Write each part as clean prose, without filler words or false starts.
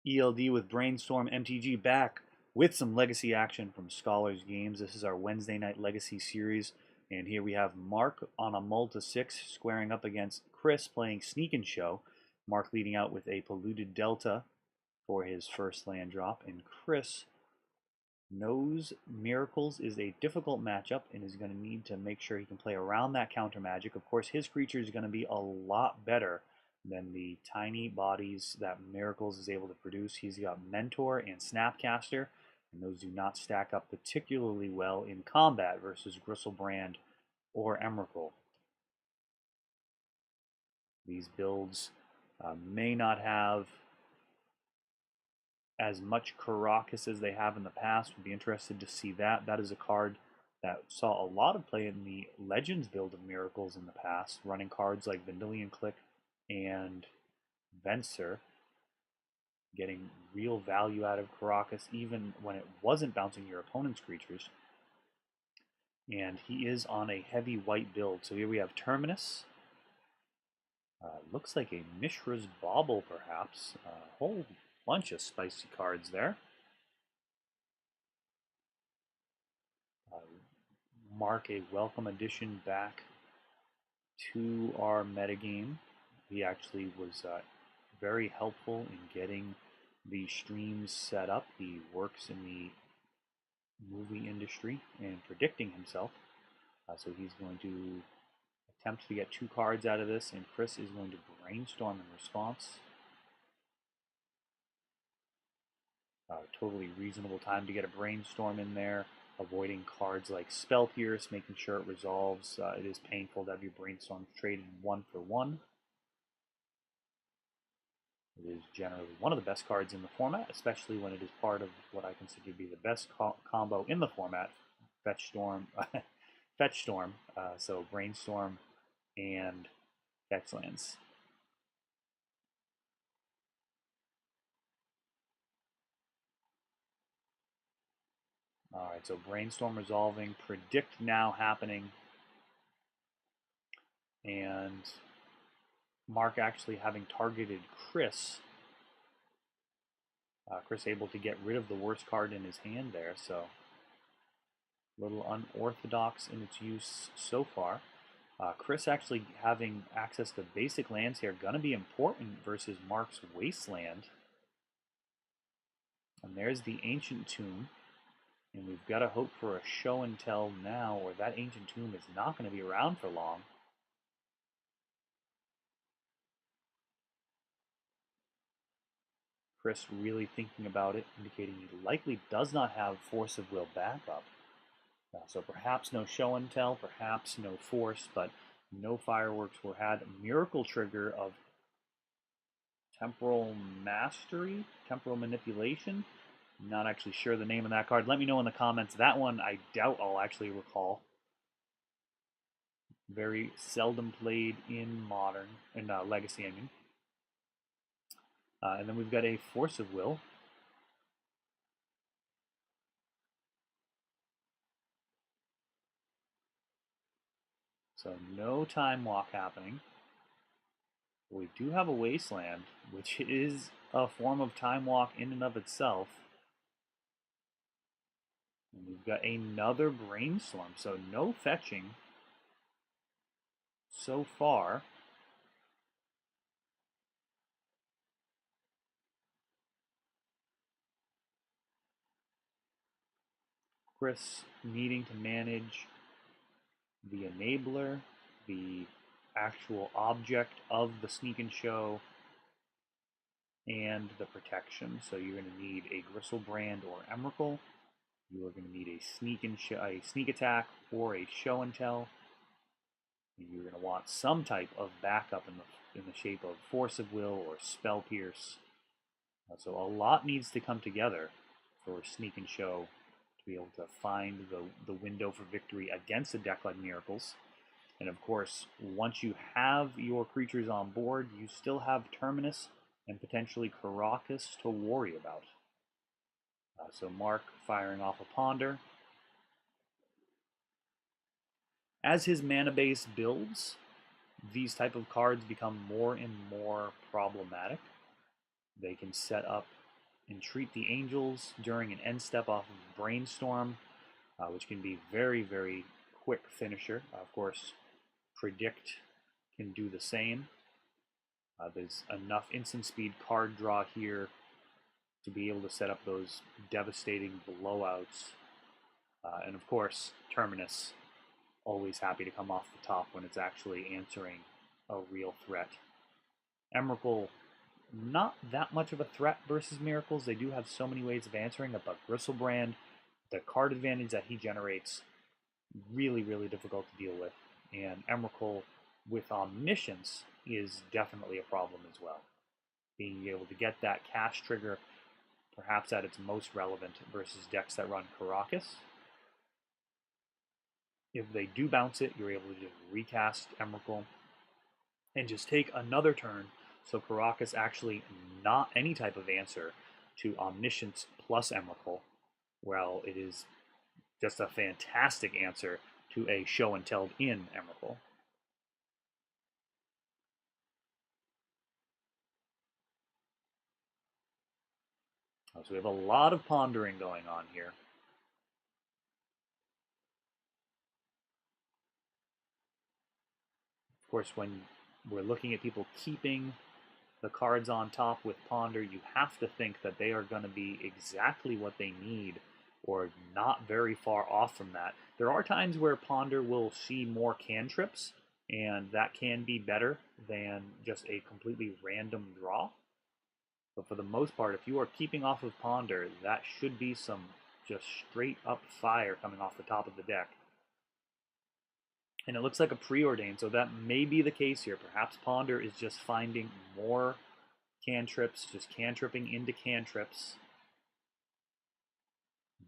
ELD with Brainstorm MTG back with some legacy action from Scholars Games. This is our Wednesday night legacy series, and here we have Mark on a mull to 6 squaring up against Chris playing Sneak and Show. Mark leading out with a Polluted Delta for his first land drop, and Chris knows Miracles is a difficult matchup and is going to need to make sure he can play around that counter magic. Of course, his creature is going to be a lot better than the tiny bodies that Miracles is able to produce. He's got Mentor and Snapcaster, and those do not stack up particularly well in combat versus Gristlebrand or Emrakul. These builds may not have as much Karakas as they have in the past. Would be interested to see that. That is a card that saw a lot of play in the Legends build of Miracles in the past, running cards like Vendilion Click and Venser, getting real value out of Karakas even when it wasn't bouncing your opponent's creatures. And he is on a heavy white build. So here we have Terminus. Looks like a Mishra's Bauble, perhaps. A whole bunch of spicy cards there. Mark, a welcome addition back to our metagame. He actually was very helpful in getting the streams set up. He works in the movie industry and predicting himself. So he's going to attempt to get 2 cards out of this, and Chris is going to brainstorm in response. Totally reasonable time to get a brainstorm in there, avoiding cards like Spell Pierce, making sure it resolves. It is painful to have your brainstorm traded 1 for 1. It is generally one of the best cards in the format, especially when it is part of what I consider to be the best combo in the format, Fetch Storm. Fetch Storm, so Brainstorm and Fetch Lands. Alright, so Brainstorm resolving, Predict now happening, and Mark actually having targeted Chris. Chris able to get rid of the worst card in his hand there, so a little unorthodox in its use so far. Chris actually having access to basic lands here, going to be important versus Mark's Wasteland. And there's the Ancient Tomb. And we've got to hope for a show and tell now, or that Ancient Tomb is not going to be around for long. Chris really thinking about it, indicating he likely does not have Force of Will backup. So perhaps no show and tell, perhaps no force, but no fireworks were had. Miracle trigger of Temporal Mastery, Temporal Manipulation. Not actually sure the name of that card. Let me know in the comments. That one I doubt I'll actually recall. Very seldom played in Modern, in Legacy, I mean. And then we've got a Force of Will. So no Time Walk happening. We do have a Wasteland, which is a form of Time Walk in and of itself. And we've got another Brainstorm, so no fetching so far. Chris needing to manage the enabler, the actual object of the Sneak and Show, and the protection. So you're going to need a Gristlebrand or Emrakul. You are going to need a sneak attack or a show and tell. You're going to want some type of backup in the shape of Force of Will or Spell Pierce. So a lot needs to come together for Sneak and Show to be able to find the window for victory against a deck like Miracles. And of course, once you have your creatures on board, you still have Terminus and potentially Karakas to worry about. So Mark firing off a Ponder. As his mana base builds, these type of cards become more and more problematic. They can set up Entreat the Angels during an end step off of Brainstorm, which can be very, very quick finisher. Of course, Predict can do the same. There's enough instant speed card draw here to be able to set up those devastating blowouts. And of course, Terminus, always happy to come off the top when it's actually answering a real threat. Emrakul, not that much of a threat versus Miracles. They do have so many ways of answering it, but Gristlebrand, the card advantage that he generates, really, really difficult to deal with. And Emrakul with Omniscience is definitely a problem as well. Being able to get that cash trigger, perhaps at its most relevant versus decks that run Karakas. If they do bounce it, you're able to just recast Emrakul and just take another turn. So Karakas actually not any type of answer to Omniscience plus Emrakul. Well, it is just a fantastic answer to a Show and Tell in Emrakul. So we have a lot of pondering going on here. Of course, when we're looking at people keeping the cards on top with Ponder, you have to think that they are going to be exactly what they need or not very far off from that. There are times where Ponder will see more cantrips, and that can be better than just a completely random draw. But for the most part, if you are keeping off of Ponder, that should be some just straight up fire coming off the top of the deck. And it looks like a preordained, so that may be the case here. Perhaps Ponder is just finding more cantrips, just cantripping into cantrips.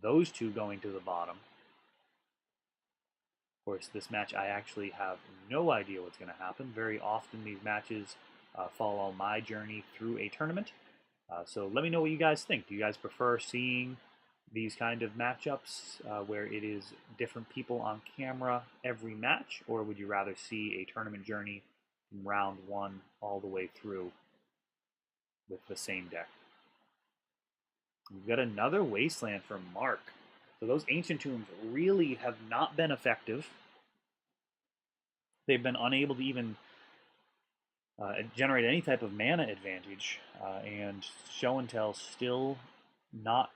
Those two going to the bottom. Of course, this match I actually have no idea what's going to happen. Very often these matches follow my journey through a tournament. So let me know what you guys think. Do you guys prefer seeing these kind of matchups where it is different people on camera every match, or would you rather see a tournament journey from round one all the way through with the same deck? We've got another Wasteland from Mark. So those Ancient Tombs really have not been effective. They've been unable to even generate any type of mana advantage, and Show and Tell still not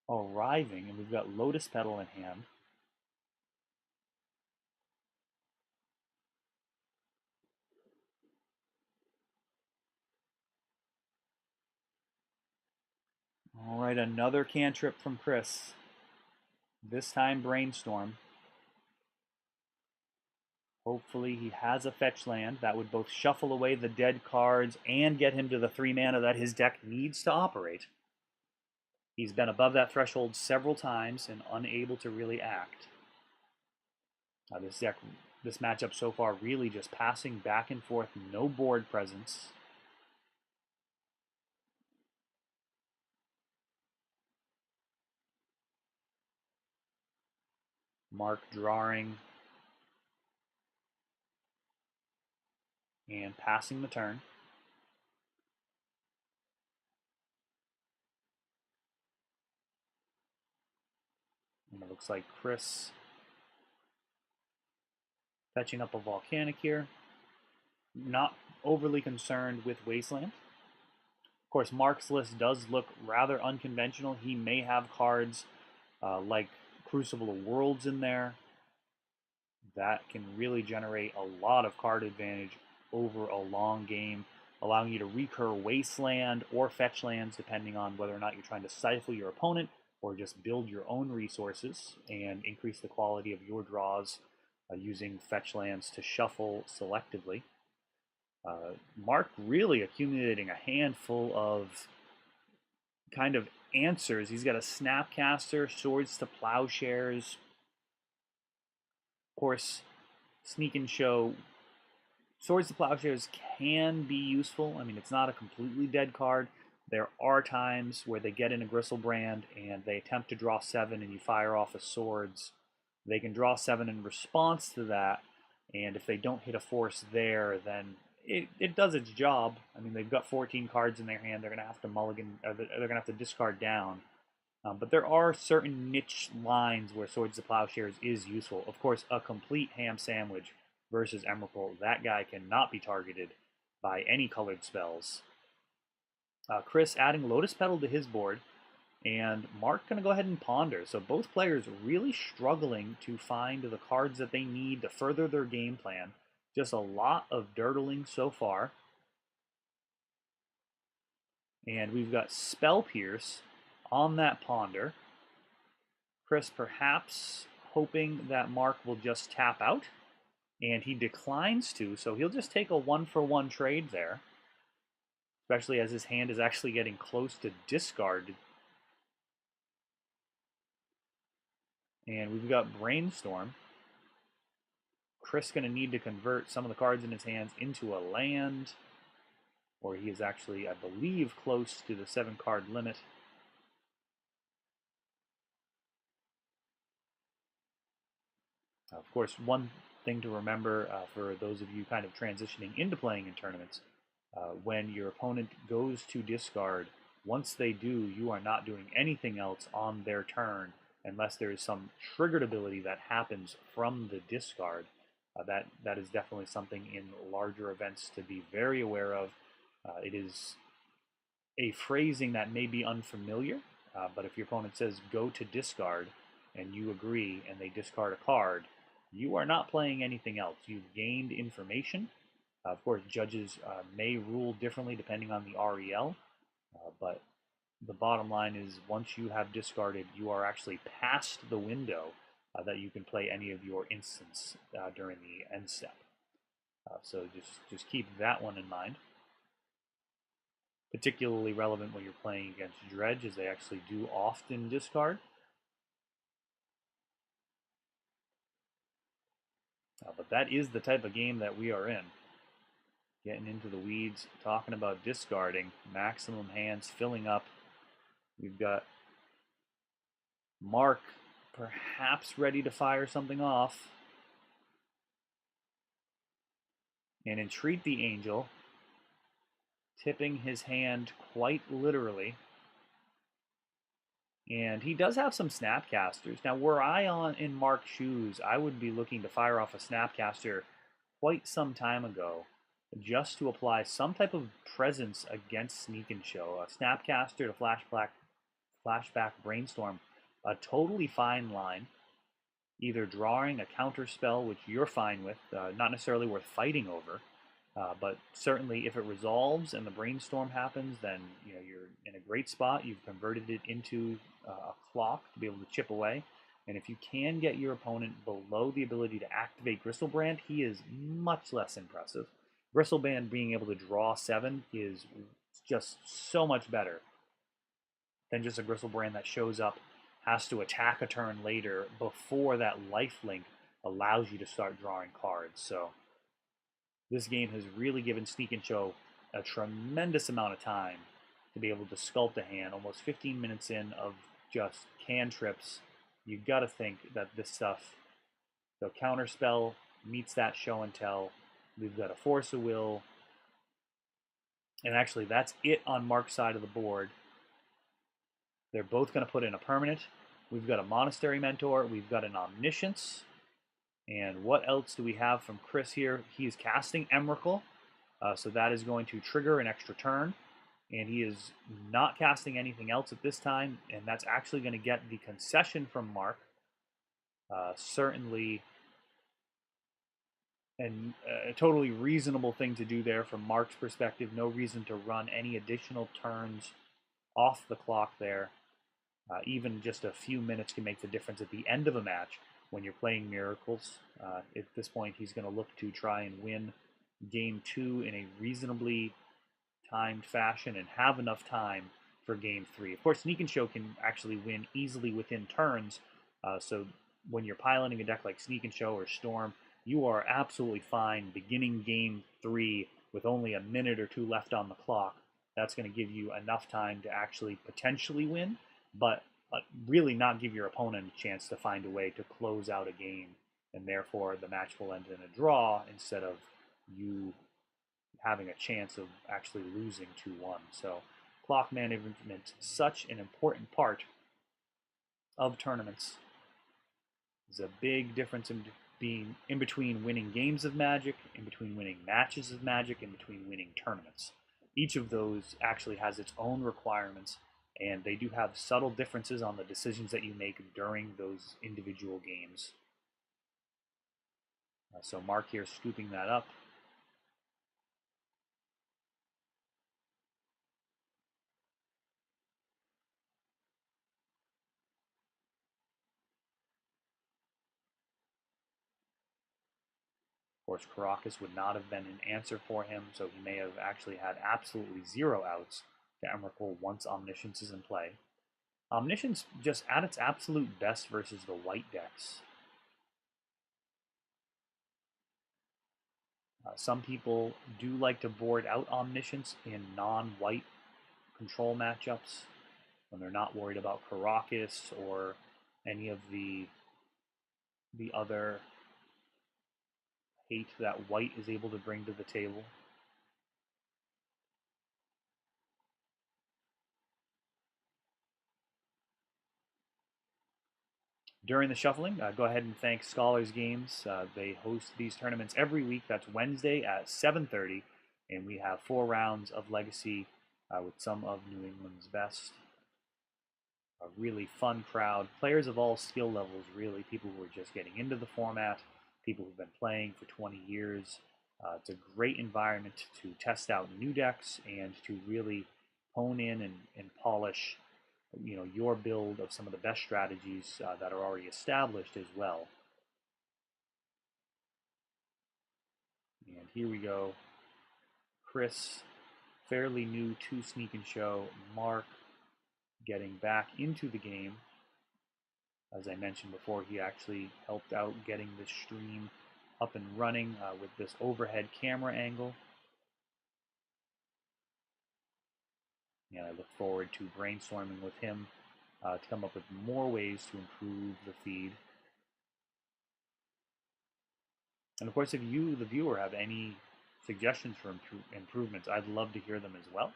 arriving, and we've got Lotus Petal in hand. All right, another cantrip from Chris. This time Brainstorm. Hopefully he has a fetch land that would both shuffle away the dead cards and get him to the 3 mana that his deck needs to operate. He's been above that threshold several times and unable to really act. This matchup so far really just passing back and forth, no board presence. Mark drawing and passing the turn. And it looks like Chris fetching up a Volcanic here. Not overly concerned with Wasteland. Of course, Mark's list does look rather unconventional. He may have cards like Crucible of Worlds in there that can really generate a lot of card advantage over a long game, allowing you to recur Wasteland or fetch lands depending on whether or not you're trying to stifle your opponent or just build your own resources and increase the quality of your draws using fetch lands to shuffle selectively. Mark really accumulating a handful of kind of answers. He's got a Snapcaster, Swords to Plowshares. Of course, Sneak and Show. Swords to Plowshares can be useful. I mean, it's not a completely dead card. There are times where they get in a Gristlebrand and they attempt to draw 7 and you fire off a Swords. They can draw 7 in response to that, and if they don't hit a force there, then it does its job. I mean, they've got 14 cards in their hand. They're going to have to mulligan, or they're going to have to discard down. But there are certain niche lines where Swords to Plowshares is useful. Of course, a complete ham sandwich versus Emrakul, that guy cannot be targeted by any colored spells. Chris adding Lotus Petal to his board, and Mark going to go ahead and ponder. So both players really struggling to find the cards that they need to further their game plan. Just a lot of dirtling so far. And we've got Spell Pierce on that ponder. Chris perhaps hoping that Mark will just tap out. And he declines to, so he'll just take a 1-for-1 trade there. Especially as his hand is actually getting close to discard. And we've got Brainstorm. Chris going to need to convert some of the cards in his hands into a land. Or he is actually, I believe, close to the 7-card limit. Of course, one thing to remember for those of you kind of transitioning into playing in tournaments, when your opponent goes to discard, once they do, you are not doing anything else on their turn unless there is some triggered ability that happens from the discard. That is definitely something in larger events to be very aware of. It is a phrasing that may be unfamiliar, but if your opponent says go to discard and you agree and they discard a card, you are not playing anything else. You've gained information. Of course, judges may rule differently depending on the REL, but the bottom line is once you have discarded, you are actually past the window that you can play any of your instants during the end step. So just keep that one in mind. Particularly relevant when you're playing against Dredge, as they actually do often discard. But that is the type of game that we are in. Getting into the weeds, talking about discarding, maximum hands filling up. We've got Mark perhaps ready to fire something off. And Entreat the Angel, tipping his hand quite literally. And he does have some Snapcasters. Now, were I in Mark's shoes, I would be looking to fire off a Snapcaster quite some time ago just to apply some type of presence against Sneak and Show. A Snapcaster to flashback Brainstorm, a totally fine line. Either drawing a counter spell, which you're fine with, not necessarily worth fighting over, but certainly if it resolves and the Brainstorm happens, then you're in a great spot. You've converted it into a clock to be able to chip away. And if you can get your opponent below the ability to activate Gristlebrand, he is much less impressive. Gristlebrand being able to draw 7 is just so much better than just a Gristlebrand that shows up, has to attack a turn later before that lifelink allows you to start drawing cards. So this game has really given Sneak and Show a tremendous amount of time to be able to sculpt a hand. Almost 15 minutes in of just cantrips. You've got to think that this stuff, the counterspell meets that show and tell. We've got a Force of Will. And actually, that's it on Mark's side of the board. They're both going to put in a permanent. We've got a Monastery Mentor. We've got an Omniscience. And what else do we have from Chris here? He's casting Emrakul. So that is going to trigger an extra turn. And he is not casting anything else at this time. And that's actually going to get the concession from Mark. Certainly a totally reasonable thing to do there from Mark's perspective. No reason to run any additional turns off the clock there. Even just a few minutes can make the difference at the end of a match when you're playing Miracles. At this point, he's going to look to try and win Game 2 in a reasonably timed fashion and have enough time for Game 3. Of course, Sneak and Show can actually win easily within turns, so when you're piloting a deck like Sneak and Show or Storm, you are absolutely fine beginning Game 3 with only a minute or two left on the clock. That's going to give you enough time to actually potentially win, but really not give your opponent a chance to find a way to close out a game, and therefore the match will end in a draw instead of you having a chance of actually losing 2-1. So clock management, such an important part of tournaments. There's a big difference in being in between winning games of Magic, in between winning matches of Magic, in between winning tournaments. Each of those actually has its own requirements, and they do have subtle differences on the decisions that you make during those individual games. So Mark here scooping that up. Of course, Caracas would not have been an answer for him, so he may have actually had absolutely 0 outs to Emrakul once Omniscience is in play. Omniscience just at its absolute best versus the white decks. Some people do like to board out Omniscience in non-white control matchups when they're not worried about Caracas or any of the other hate that white is able to bring to the table. During the shuffling, go ahead and thank Scholars Games. They host these tournaments every week. That's Wednesday at 7:30, and we have 4 rounds of Legacy with some of New England's best. A really fun crowd. Players of all skill levels, really. People who are just getting into the format, people who've been playing for 20 years. It's a great environment to test out new decks and to really hone in and polish your build of some of the best strategies that are already established as well. And here we go. Chris, fairly new to Sneak and Show. Mark getting back into the game. As I mentioned before, he actually helped out getting this stream up and running with this overhead camera angle. And I look forward to brainstorming with him to come up with more ways to improve the feed. And of course, if you, the viewer, have any suggestions for improvements, I'd love to hear them as well.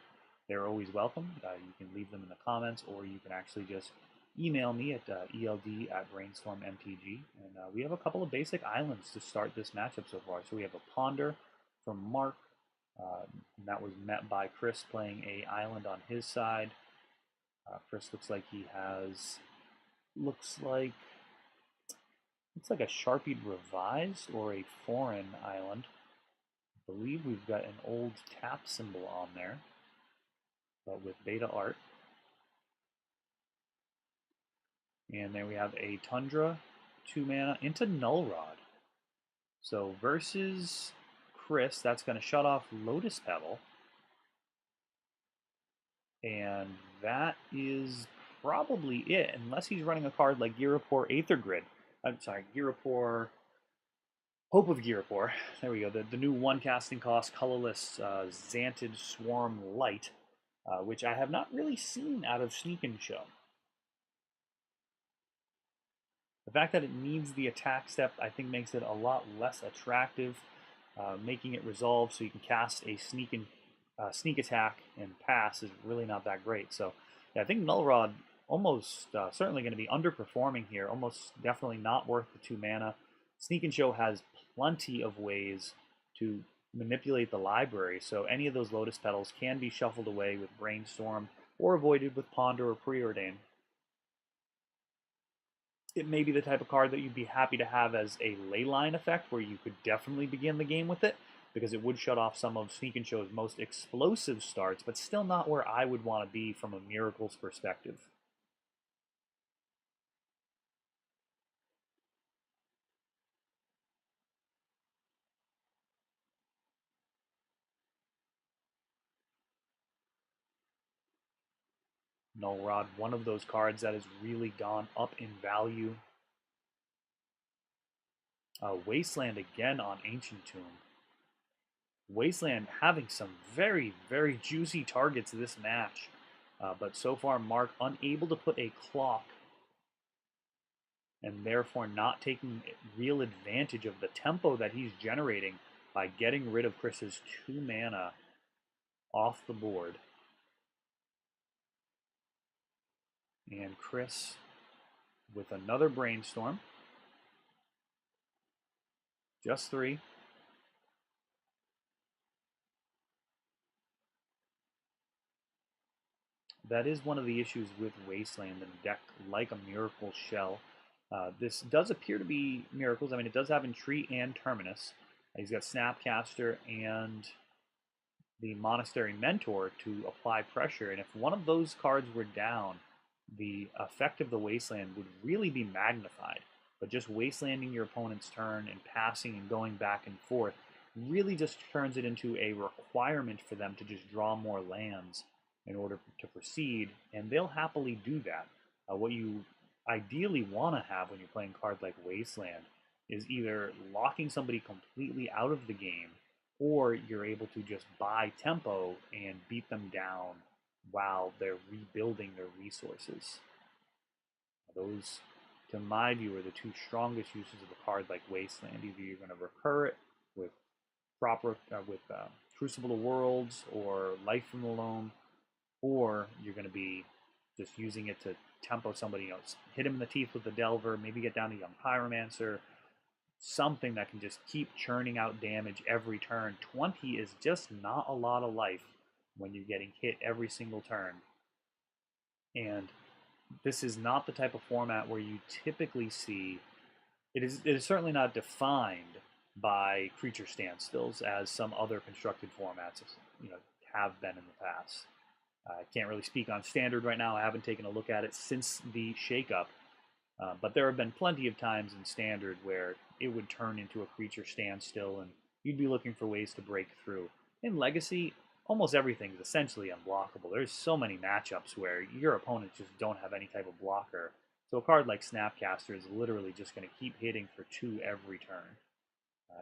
They're always welcome. You can leave them in the comments, or you can actually just email me at eld@Brainstorm MTG. And we have a couple of basic islands to start this matchup so far. So we have a Ponder from Mark. And that was met by Chris playing a island on his side. Chris looks like he has, looks like a Sharpied Revised or a foreign island. I believe we've got an old tap symbol on there, but with beta art. And then we have a Tundra, 2 mana into Null Rod. So versus Chris, that's going to shut off Lotus Petal. And that is probably it, unless he's running a card like Girapur Aether Grid. I'm sorry, Girapur, Hope of Girapur. There we go. The new 1 casting cost, colorless Xantid Swarm Light, which I have not really seen out of Sneak and Show. The fact that it needs the attack step, I think, makes it a lot less attractive, making it resolve so you can cast a sneak attack and pass is really not that great. So yeah, I think Null Rod almost certainly going to be underperforming here, almost definitely not worth the 2 mana. Sneak and Show has plenty of ways to manipulate the library, so any of those Lotus Petals can be shuffled away with Brainstorm or avoided with Ponder or Preordain. It may be the type of card that you'd be happy to have as a leyline effect, where you could definitely begin the game with it, because it would shut off some of Sneak and Show's most explosive starts, but still not where I would want to be from a Miracles perspective. Null Rod, one of those cards that has really gone up in value. Wasteland again on Ancient Tomb. Wasteland having some very, very juicy targets this match. But so far, Mark unable to put a clock, and therefore not taking real advantage of the tempo that he's generating by getting rid of Chris's 2 mana off the board. And Chris with another Brainstorm. Just 3. That is one of the issues with Wasteland and a deck like a Miracle Shell. This does appear to be Miracles. I mean, it does have Entreat and Terminus. He's got Snapcaster and the Monastery Mentor to apply pressure. And if one of those cards were down, the effect of the Wasteland would really be magnified. But just Wastelanding your opponent's turn and passing and going back and forth really just turns it into a requirement for them to just draw more lands in order to proceed, and they'll happily do that. What you ideally want to have when you're playing cards like Wasteland is either locking somebody completely out of the game, or you're able to just buy tempo and beat them down while they're rebuilding their resources. Those, to my view, are the two strongest uses of a card like Wasteland. Either you're going to recur it with Crucible of Worlds or Life from the Loam, or you're going to be just using it to tempo somebody else, hit him in the teeth with the Delver, maybe get down to Young Pyromancer, something that can just keep churning out damage every turn. 20 is just not a lot of life when you're getting hit every single turn. And this is not the type of format where you typically see, it is certainly not defined by creature standstills as some other constructed formats have been in the past. I can't really speak on Standard right now. I haven't taken a look at it since the shakeup. But there have been plenty of times in Standard where it would turn into a creature standstill and you'd be looking for ways to break through. In Legacy, almost everything is essentially unblockable. There's so many matchups where your opponents just don't have any type of blocker. So a card like Snapcaster is literally just going to keep hitting for 2 every turn.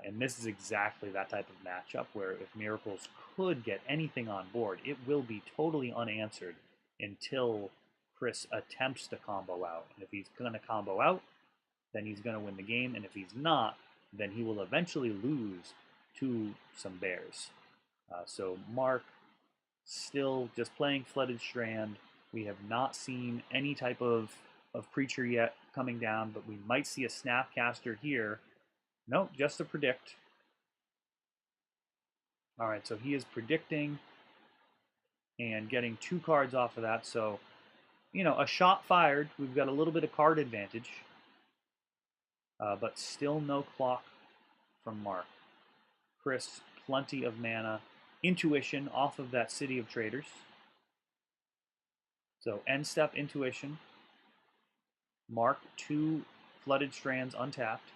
And this is exactly that type of matchup where if Miracles could get anything on board, it will be totally unanswered until Chris attempts to combo out. And if he's going to combo out, then he's going to win the game. And if he's not, then he will eventually lose to some bears. So Mark still just playing Flooded Strand. We have not seen any type of creature yet coming down, but we might see a Snapcaster here. Nope, just to predict. All right, so he is predicting and getting 2 cards off of that. So, a shot fired. We've got a little bit of card advantage, but still no clock from Mark. Chris, plenty of mana. Intuition off of that City of Traders. So end step Intuition. Mark 2 Flooded Strands untapped.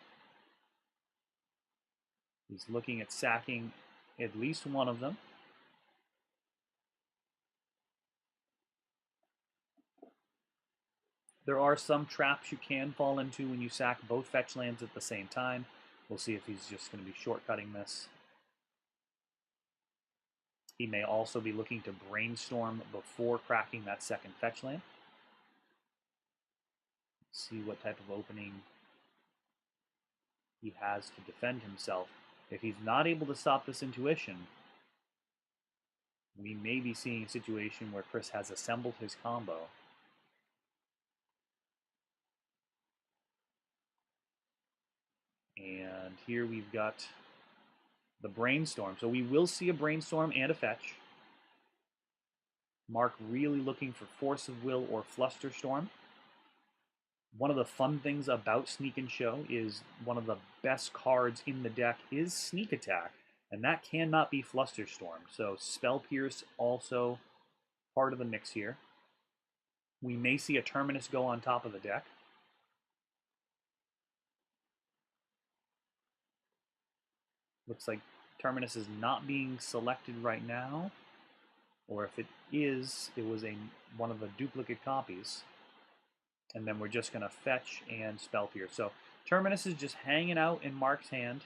He's looking at sacking at least one of them. There are some traps you can fall into when you sack both fetch lands at the same time. We'll see if he's just going to be shortcutting this. He may also be looking to Brainstorm before cracking that second fetch land. Let's see what type of opening he has to defend himself. If he's not able to stop this Intuition, we may be seeing a situation where Chris has assembled his combo. And here we've got the Brainstorm. So we will see a Brainstorm and a fetch. Mark really looking for Force of Will or Flusterstorm. One of the fun things about Sneak and Show is one of the best cards in the deck is Sneak Attack, and that cannot be Flusterstorm. So Spell Pierce also part of the mix here. We may see a Terminus go on top of the deck. Looks like Terminus is not being selected right now, or if it is, it was one of the duplicate copies. And then we're just going to fetch and Spell Pierce. So Terminus is just hanging out in Mark's hand.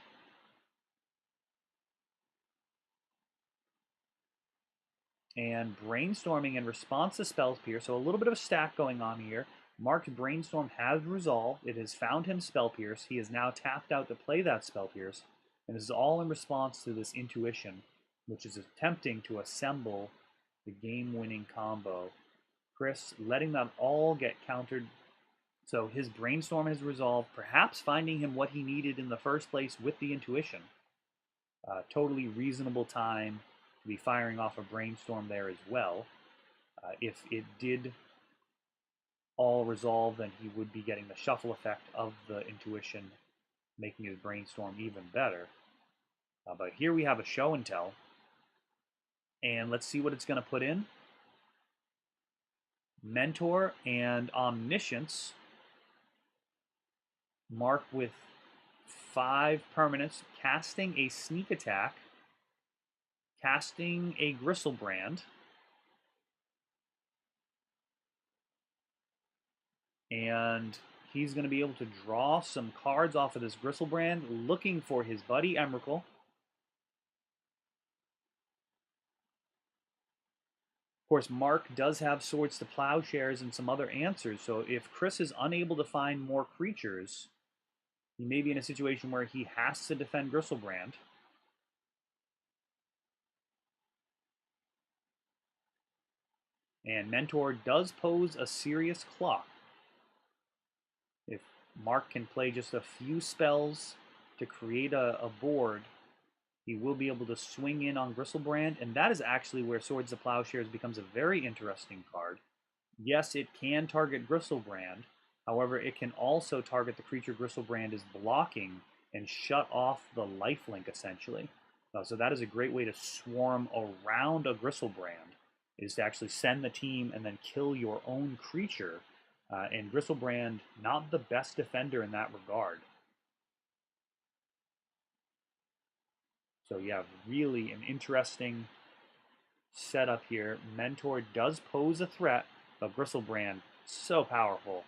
And Brainstorming in response to Spell Pierce. So a little bit of a stack going on here. Mark's Brainstorm has resolved. It has found him Spell Pierce. He is now tapped out to play that Spell Pierce. And this is all in response to this intuition, which is attempting to assemble the game-winning combo. Chris letting that all get countered. So his brainstorm has resolved, perhaps finding him what he needed in the first place with the intuition. Totally reasonable time to be firing off a brainstorm there as well. If it did all resolve, then he would be getting the shuffle effect of the intuition, making his brainstorm even better. But here we have a show and tell. And let's see what it's going to put in. Mentor and Omniscience. Mark with 5 permanents, casting a Sneak Attack, casting a Gristlebrand, and he's going to be able to draw some cards off of this Gristlebrand, looking for his buddy Emrakul. Of course, Mark does have Swords to Plowshares and some other answers, so if Chris is unable to find more creatures, he may be in a situation where he has to defend Gristlebrand. And Mentor does pose a serious clock. If Mark can play just a few spells to create a board, he will be able to swing in on Gristlebrand, and that is actually where Swords to Plowshares becomes a very interesting card. Yes, it can target Gristlebrand. However, it can also target the creature Gristlebrand is blocking and shut off the lifelink, essentially. So that is a great way to swarm around a Gristlebrand, is to actually send the team and then kill your own creature. And Gristlebrand, not the best defender in that regard. So yeah, really an interesting setup here. Mentor does pose a threat, but Gristlebrand, so powerful.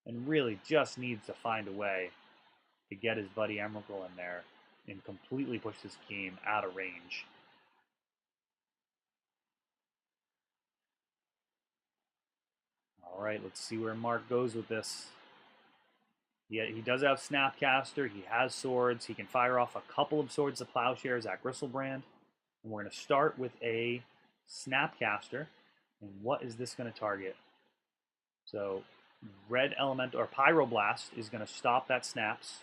And really just needs to find a way to get his buddy Emrakul in there and completely push this game out of range. All right, let's see where Mark goes with this. Yeah, he does have Snapcaster. He has swords. He can fire off a couple of Swords to Plowshares at Gristlebrand. And we're going to start with a Snapcaster. And what is this going to target? So Red Element or Pyroblast is going to stop that snaps.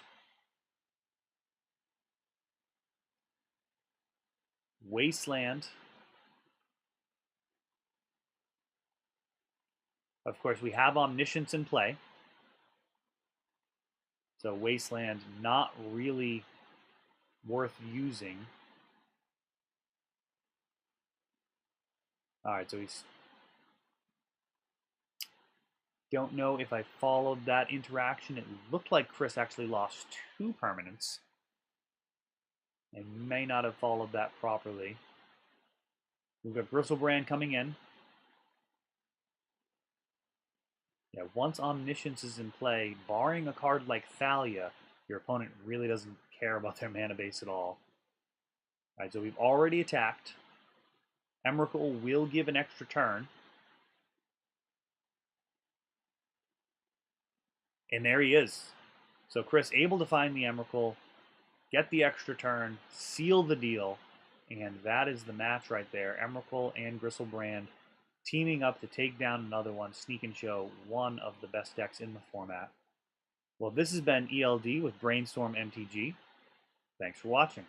Wasteland. Of course, we have Omniscience in play. So Wasteland not really worth using. All right, so he's... Don't know if I followed that interaction. It looked like Chris actually lost 2 permanents. I may not have followed that properly. We've got Gristlebrand coming in. Yeah, once Omniscience is in play, barring a card like Thalia, your opponent really doesn't care about their mana base at all. Alright, so we've already attacked. Emrakul will give an extra turn. And there he is. So Chris able to find the Emrakul, get the extra turn, seal the deal, and that is the match right there. Emrakul and Gristlebrand teaming up to take down another one, Sneak and Show, one of the best decks in the format. Well, this has been ELD with Brainstorm MTG. Thanks for watching.